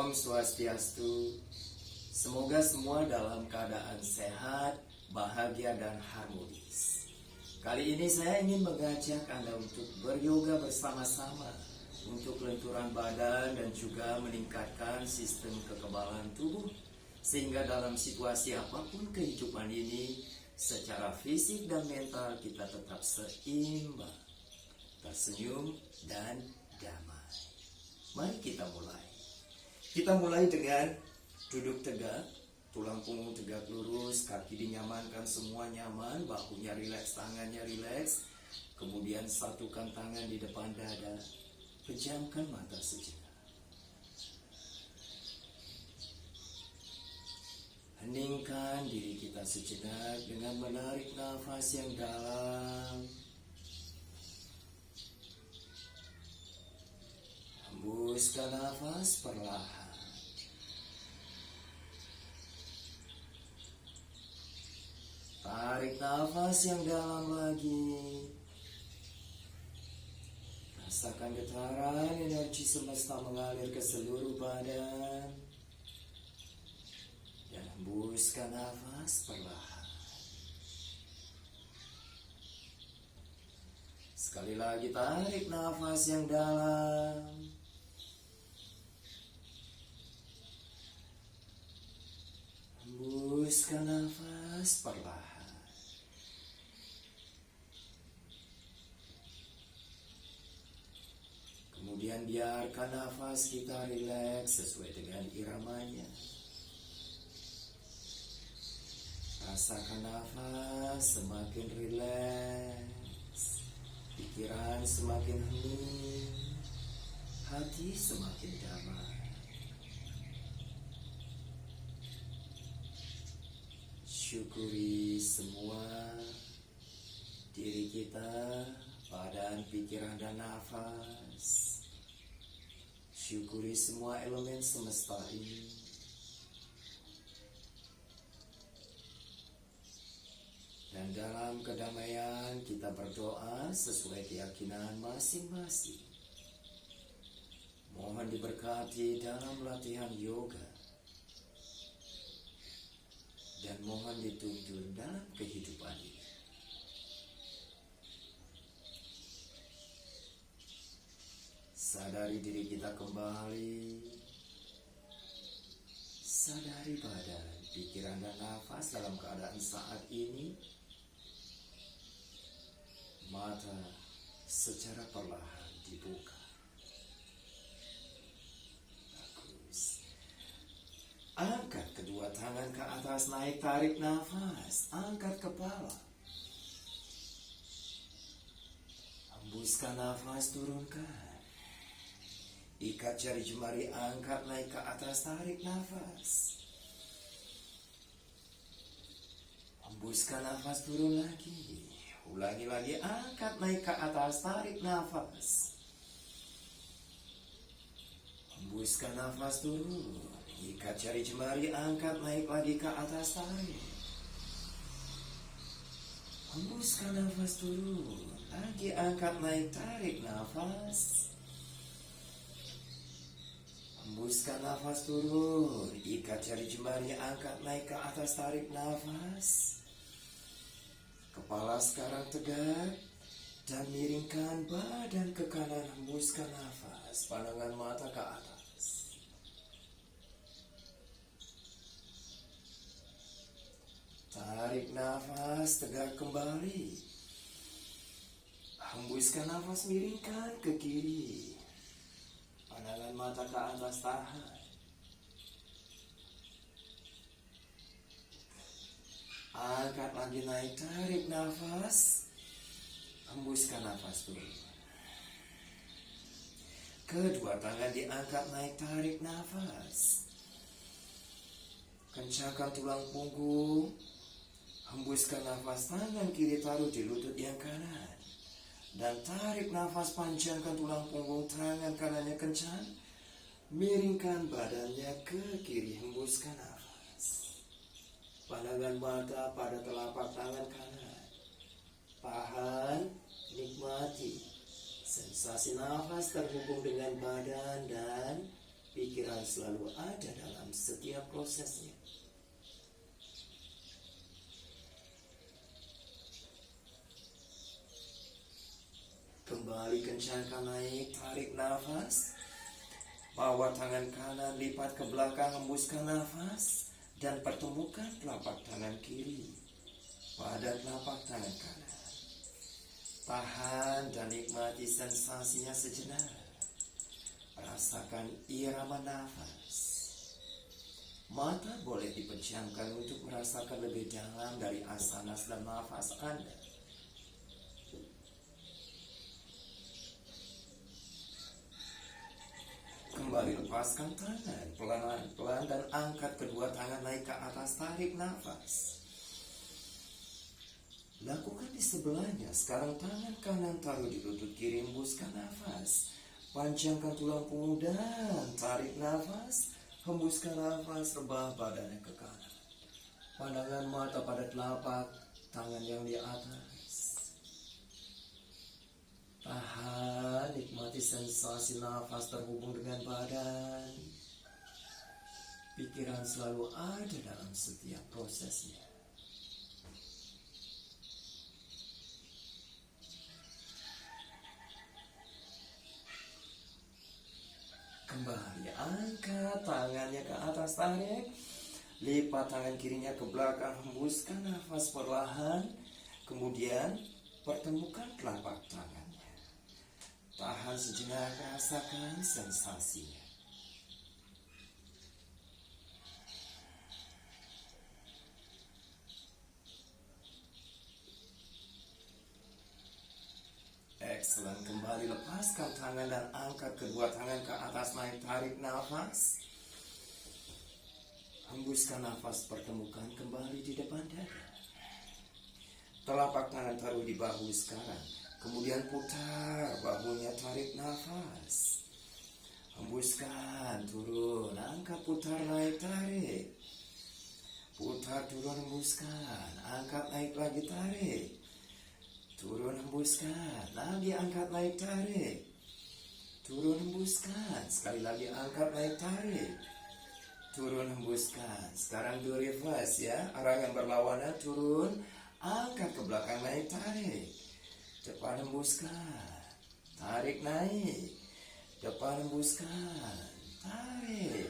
Om Swastiastu. Semoga semua dalam keadaan sehat, bahagia, dan harmonis. Kali ini saya ingin mengajak Anda untuk beryoga bersama-sama untuk kelenturan badan dan juga meningkatkan sistem kekebalan tubuh, sehingga dalam situasi apapun kehidupan ini, secara fisik dan mental kita tetap seimbang, tersenyum, dan damai. Mari kita mulai. Kita mulai dengan duduk tegak, tulang punggung tegak lurus, kaki dinyamankan semua nyaman, bahunya rileks, tangannya rileks. Kemudian satukan tangan di depan dada, pejamkan mata sejenak. Heningkan diri kita sejenak dengan menarik nafas yang dalam. Hembuskan nafas perlahan. Tarik nafas yang dalam lagi. Rasakan getaran energi semesta mengalir ke seluruh badan. Dan hembuskan nafas perlahan. Sekali lagi tarik nafas yang dalam. Hembuskan nafas perlahan. Kemudian biarkan nafas kita rileks sesuai dengan iramanya. Rasakan nafas semakin rileks, pikiran semakin hening, hati semakin damai. Syukuri semua diri kita, badan, pikiran, dan nafas. Syukuri semua elemen semesta ini. Dan dalam kedamaian kita berdoa sesuai keyakinan masing-masing. Mohon diberkati dalam latihan yoga. Dan mohon dituntun dalam kehidupan ini. Sadari diri kita kembali. Sadari badan, pikiran, dan nafas dalam keadaan saat ini. Mata secara perlahan dibuka. Bagus. Angkat kedua tangan ke atas, naik, tarik nafas. Angkat kepala. Hembuskan nafas, turunkan. Ikat jari jemari, angkat, naik ke atas, tarik nafas. Hembuskan nafas, turun lagi. Ulangi lagi, angkat, naik ke atas, tarik nafas. Hembuskan nafas, turun. Ikat jari jemari, angkat, naik lagi ke atas, tarik. Hembuskan nafas, turun. Lagi angkat, naik, tarik nafas. Hembuskan nafas, turun. Ikat jari jemari, angkat, naik ke atas, tarik nafas. Kepala sekarang tegak. Dan miringkan badan ke kanan. Hembuskan nafas. Pandangan mata ke atas. Tarik nafas, tegak kembali. Hembuskan nafas, miringkan ke kiri. Pandangan mata ke atas, tahan. Angkat lagi, naik, tarik nafas. Hembuskan nafas turun. Kedua tangan diangkat, naik, tarik nafas. Kencangkan tulang punggung. Hembuskan nafas, tangan kiri taruh di lutut yang kanan. Dan tarik nafas, panjangkan tulang punggung, tangan kanannya kencang. Miringkan badannya ke kiri, hembuskan nafas. Pandangan mata pada telapak tangan kanan. Tahan, nikmati sensasi nafas terhubung dengan badan dan Pikiran selalu ada dalam setiap prosesnya. Kembali kencangkan naik, tarik nafas. Bawa tangan kanan lipat ke belakang, hembuskan nafas. Dan pertemukan telapak tangan kiri pada telapak tangan kanan. Tahan dan nikmati sensasinya sejenak. Rasakan irama nafas. Mata boleh dipejamkan untuk merasakan lebih dalam dari asanas dan nafas Anda. Kembali lepaskan tangan pelan-pelan dan angkat kedua tangan naik ke atas, tarik nafas. Lakukan di sebelahnya. Sekarang tangan kanan taruh di lutut kiri, hembuskan nafas. Panjangkan tulang punggung dan tarik nafas. Hembuskan nafas, rebah badannya ke kanan. Pandangan mata pada telapak tangan yang di atas. Tahan, nikmati sensasi nafas terhubung dengan badan. Pikiran selalu ada dalam setiap prosesnya. Kembali angkat tangannya ke atas, tarik. Lipat tangan kirinya ke belakang, hembuskan nafas perlahan. Kemudian pertemukan telapak tangannya. Tahan sejenak, rasakan sensasinya. Excellent. Kembali lepaskan tangan dan angkat kedua tangan ke atas, naik, tarik nafas. Hembuskan nafas, pertemukan kembali di depan dada. Telapak tangan taruh di bahu sekarang. Kemudian putar bahunya, tarik nafas. Hembuskan, turun, angkat, putar, naik, tarik. Putar, turun, hembuskan, angkat, naik lagi, tarik. Turun, hembuskan, lagi angkat, naik, tarik. Turun, hembuskan, sekali lagi angkat, naik, tarik. Turun, hembuskan. Sekarang do reverse ya, arah yang berlawanan, turun, angkat ke belakang, naik, tarik. Depan, hembuskan, tarik, naik. Depan, hembuskan, tarik.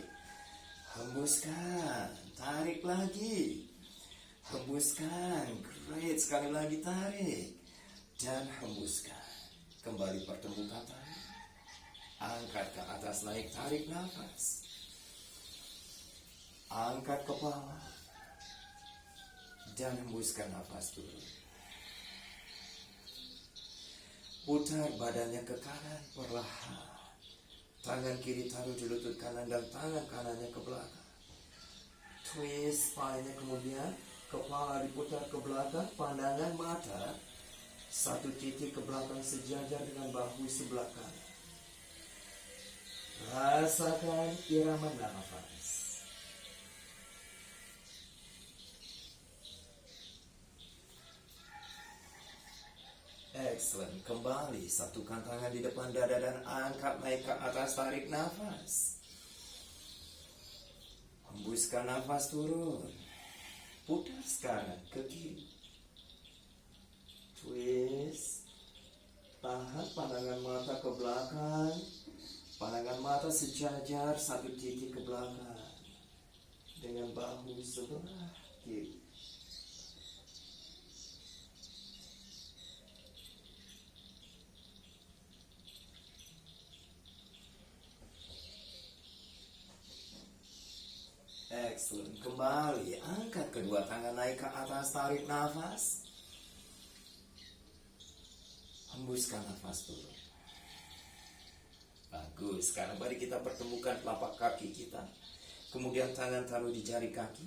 Hembuskan, tarik lagi. Hembuskan, great, sekali lagi tarik. Dan hembuskan. Kembali pertemukan tangan. Angkat ke atas, naik, tarik nafas. Angkat kepala. Dan hembuskan nafas turun. Putar badannya ke kanan perlahan. Tangan kiri taruh di lutut kanan dan tangan kanannya ke belakang. Twist spine-nya, kemudian kepala diputar ke belakang, pandangan mata satu titik ke belakang sejajar dengan bahu sebelah kanan. Rasakan irama nafas. Excellent. Kembali, satukan tangan di depan dada dan angkat naik ke atas, tarik nafas. Hembuskan nafas, turun. Putar sekarang ke kiri. Twist. Tahan, pandangan mata ke belakang. Pandangan mata sejajar satu titik ke belakang dengan bahu sebelah kiri. Excellent. Kembali, angkat kedua tangan naik ke atas, tarik nafas. Hembuskan nafas turun. Bagus. Sekarang mari kita pertemukan telapak kaki kita. Kemudian tangan taruh di jari kaki.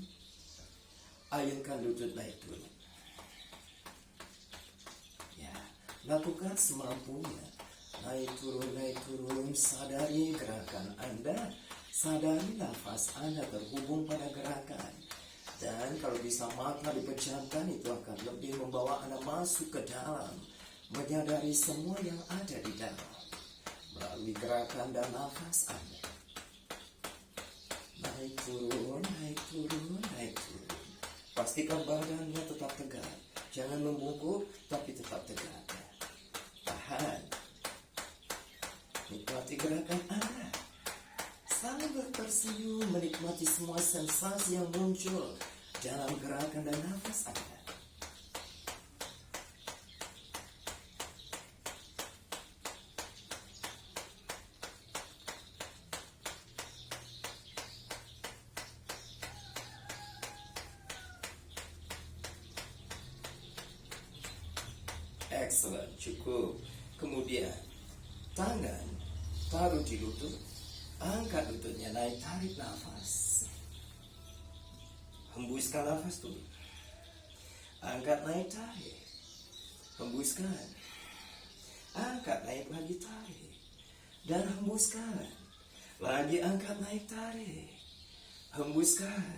Ayunkan lutut naik turun. Ya, lakukan semampunya. Naik turun, sadari gerakan Anda. Sadari nafas Anda terhubung pada gerakan. Dan kalau bisa mata dipejamkan, itu akan lebih membawa Anda masuk ke dalam. Menyadari semua yang ada di dalam. Melalui gerakan dan nafas Anda. turun, naik turun, naik turun. Pastikan badannya tetap tegak. Jangan membungkuk, tapi tetap tegak. Tahan. Nikmati gerakan Anda. Sambil tersenyum menikmati semua sensasi yang muncul dalam gerakan dan nafas Anda. Excellent, cukup. Kemudian, tangan taruh di lutut, angkat lututnya naik, tarik nafas. Hembuskan nafas dulu. Angkat naik, tarik. Hembuskan. Angkat naik lagi, tarik. Dan hembuskan. Lagi angkat naik, tarik. Hembuskan.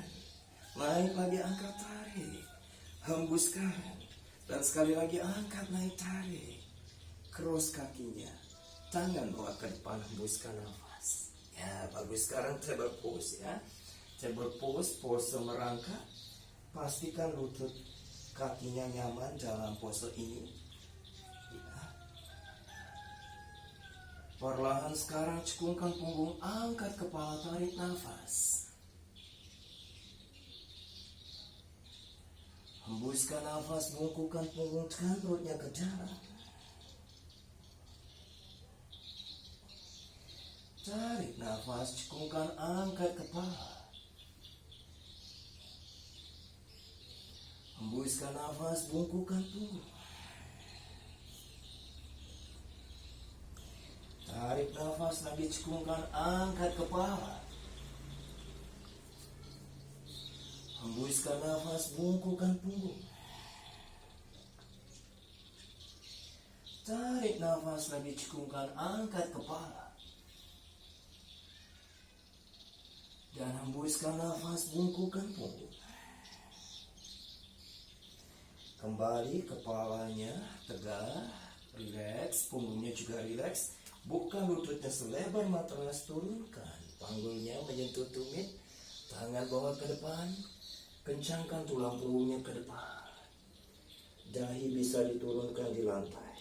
Naik lagi, angkat, tarik. Hembuskan. Dan sekali lagi angkat, naik, tarik. Cross kakinya. Tangan bawa ke depan, hembuskan nafas. Ya, bagus. Sekarang table pose ya. Table pose, pose merangkak. Pastikan lutut kakinya nyaman dalam pose ini. Ya. Perlahan sekarang cekungkan punggung, angkat kepala, tarik nafas. Hembuskan nafas, bungkukkan punggung, tekan perutnya ke dalam. Tarik nafas, cekungkan, angkat kepala. Hembuskan nafas, bungkukkan punggung. Tarik nafas lagi, cekungkan, angkat kepala. Hembuskan nafas, bungkukkan punggung. Tarik nafas lagi, cekungkan, angkat kepala. Dan hembuskan nafas, bungkukkan punggung. Kembali kepalanya tegak, rileks, punggungnya juga rileks. Buka lututnya selebar matras, turunkan. Panggulnya menyentuh tumit, tangan bawa ke depan. Kencangkan tulang punggungnya ke depan. Dahi bisa diturunkan di lantai.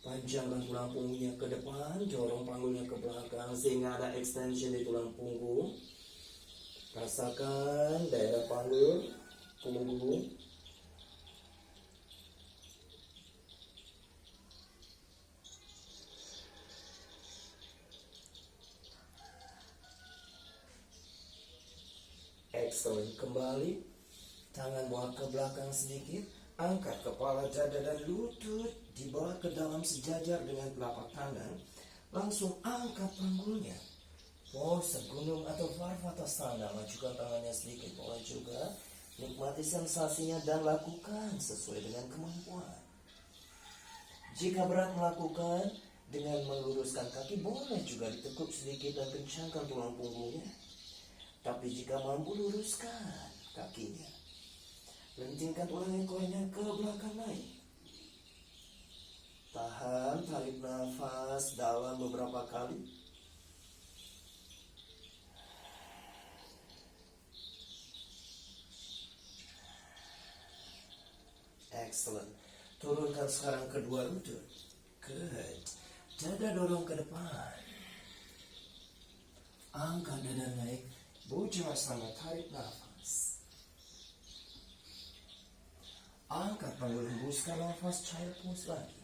Panjangkan tulang punggungnya ke depan, dorong panggulnya ke belakang sehingga ada extension di tulang punggung. Rasakan daerah panggul, punggung. Excellent. Kembali, tangan bawa ke belakang sedikit, angkat kepala, dada dan lutut, dibawa ke dalam sejajar dengan telapak tangan. Langsung angkat panggulnya. Pose gunung atau Varvatasana, majukan tangannya sedikit, boleh juga. Nikmati sensasinya dan lakukan sesuai dengan kemampuan. Jika berat melakukan dengan meluruskan kaki, boleh juga ditekuk sedikit dan kencangkan tulang punggungnya. Tapi jika mampu, luruskan kakinya. Lentingkan tulang ekornya ke belakang naik. Tahan, tarik nafas dalam beberapa kali. Excellent. Turunkan sekarang kedua lutut. Good. Dada dorong ke depan. Angkat dada naik. Bujasana, tarik nafas. Angkat panggul, hembuskan nafas, child pose lagi.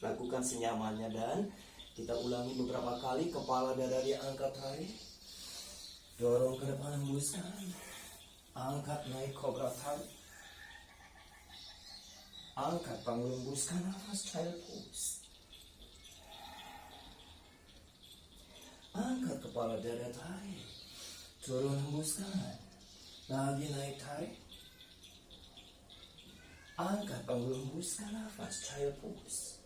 Lakukan senyamannya dan kita ulangi beberapa kali. Kepala dada diangkat, tarik. Dorong ke depan, hembuskan. Angkat naik, cobra, tarik. Angkat panggul, hembuskan nafas, child pose. Angkat kepala, dada, tarik. Turun, hembuskan. Lagi naik, tarik. Angkat panggul, hembuskan nafas, child pose.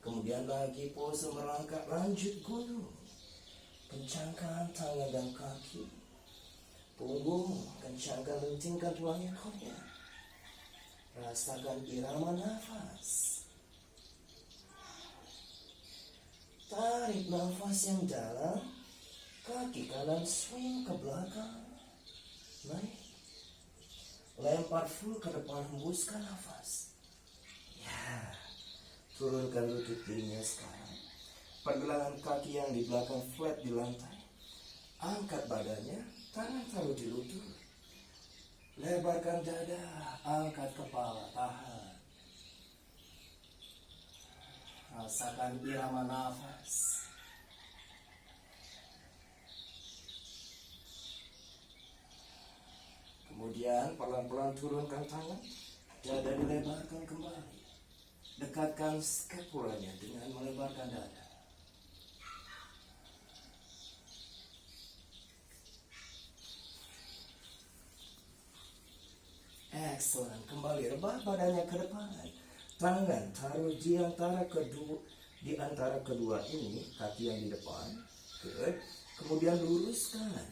Kemudian lagi pose merangkak, lanjut gunung. Kencangkan tangan dan kaki. Punggung, kencangkan, lentingkan tulang ekornya. Rasakan irama nafas. tarik nafas yang dalam. Kaki kanan swing ke belakang. Naik. Lempar full ke depan, hembuskan nafas. Ya. Turunkan lutut kirinya sekarang. Pergelangan kaki yang di belakang flat di lantai. Angkat badannya, tangan taruh di lutut. Lebarkan dada, angkat kepala, tahan. Rasakan irama nafas. Kemudian pelan-pelan turunkan tangan, dada dilebarkan kembali. Dekatkan skapulanya dengan melebarkan dada. Excellent. Kembali rebah badannya ke depan. Tangan taruh di antara kedua ini, kaki yang di depan. Good. Kemudian luruskan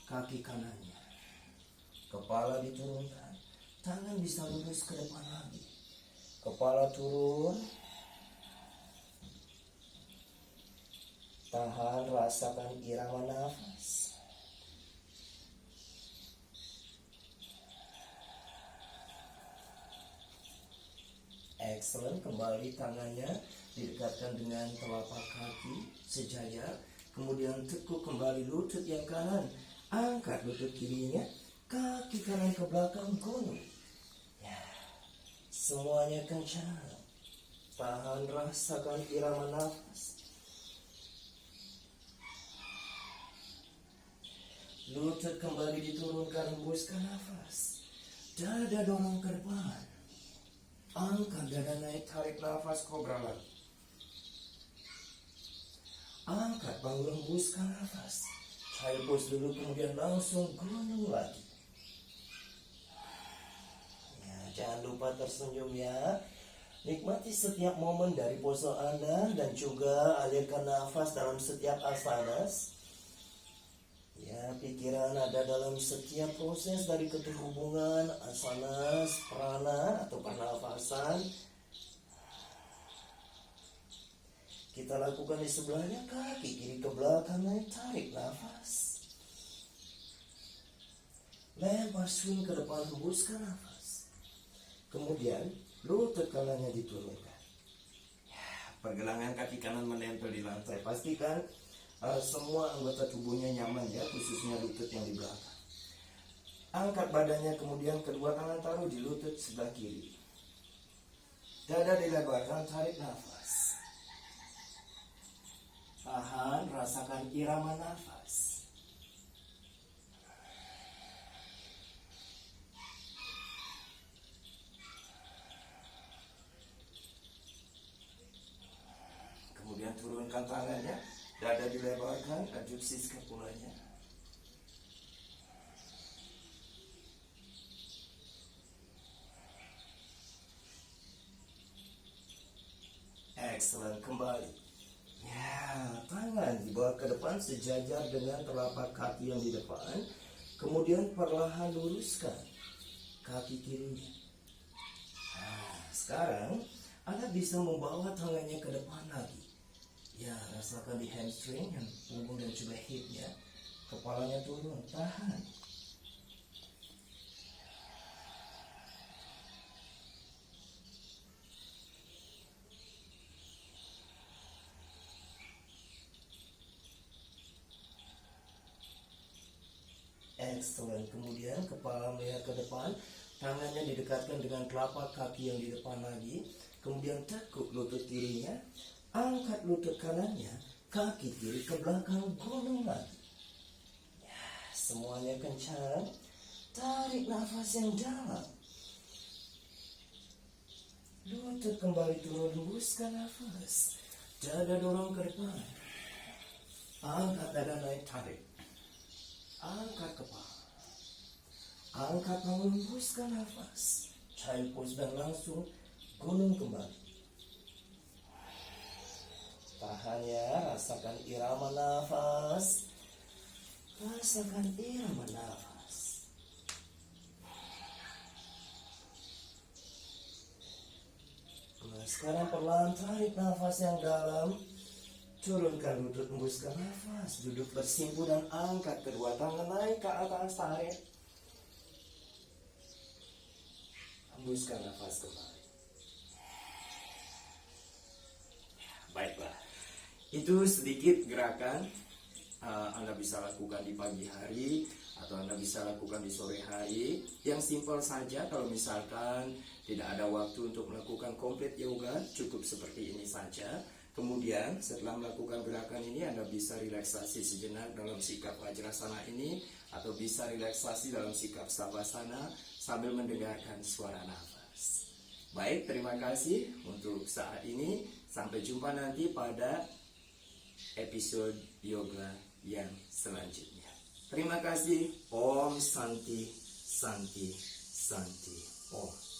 kaki kanannya. Kepala diturunkan. Tangan bisa lurus ke depan lagi. Kepala turun. Tahan, rasakan irama nafas. Excellent. Kembali tangannya didekatkan dengan telapak kaki sejajar. Kemudian tekuk kembali lutut yang kanan. Angkat lutut kirinya. Kaki kanan ke belakang, gunung. Ya. Semuanya kencang. Tahan, rasakan irama nafas. Lutut kembali diturunkan, hembuskan nafas. Dada dorong ke depan. Angkat dada naik, tarik nafas, kobra lagi. Angkat, bangun, hembuskan nafas. Child pose dulu, kemudian langsung gunung lagi. Ya, jangan lupa tersenyum ya. Nikmati setiap momen dari pose Anda dan juga alirkan nafas dalam setiap asanas. Ya, pikiran ada dalam setiap proses dari keterhubungan, asanas, prana atau pernafasan. Kita lakukan di sebelahnya, kaki kiri ke belakang, naik, tarik nafas. Lempar swing ke depan, hembuskan nafas. Kemudian lutut kanannya diturunkan. Ya, pergelangan kaki kanan menempel di lantai. Pastikan semua anggota tubuhnya nyaman ya, khususnya lutut yang di belakang. Angkat badannya, kemudian kedua tangan taruh di lutut sebelah kiri. Dada dilebarkan, tarik nafas. Tahan, rasakan irama nafas. Kemudian turunkan tangannya. Dada dilebarkan, adduksi skapulanya. Excellent, kembali. Ya, tangan dibawa ke depan sejajar dengan telapak kaki yang di depan. Kemudian perlahan luruskan kaki kirinya. Nah, sekarang Anda bisa membawa tangannya ke depan lagi. Ya, rasakan di hamstring, punggung dan juga hipnya. Kepalanya turun, tahan. Excellent. Kemudian kepala melihat ke depan, tangannya didekatkan dengan telapak kaki yang di depan lagi. Kemudian tekuk lutut kirinya. Angkat lutut kanannya, kaki kiri ke belakang, gunung lagi. Ya, semuanya kencang. Tarik nafas yang dalam. Lutut kembali turun, hembuskan nafas. Dada dorong ke depan. Angkat dada naik, tarik. Angkat kepala. Angkat bangun, hembuskan nafas. Child pose dan langsung gunung kembali. Tahan ya, rasakan irama nafas. Rasakan irama nafas. Nah, sekarang perlahan tarik nafas yang dalam. Turunkan lutut, hembuskan nafas. Duduk bersimpu dan angkat kedua tangan naik ke atas, tarik. Hembuskan nafas kembali. Baiklah, itu sedikit gerakan Anda bisa lakukan di pagi hari atau Anda bisa lakukan di sore hari. Yang simpel saja, kalau misalkan tidak ada waktu untuk melakukan komplit yoga, cukup seperti ini saja. Kemudian setelah melakukan gerakan ini, Anda bisa relaksasi sejenak dalam sikap Vajrasana ini, atau bisa relaksasi dalam sikap Savasana sambil mendengarkan suara nafas. Baik, terima kasih untuk saat ini. Sampai jumpa nanti pada episode yoga yang selanjutnya. Terima kasih. Om Santi, Santi, Santi. Om.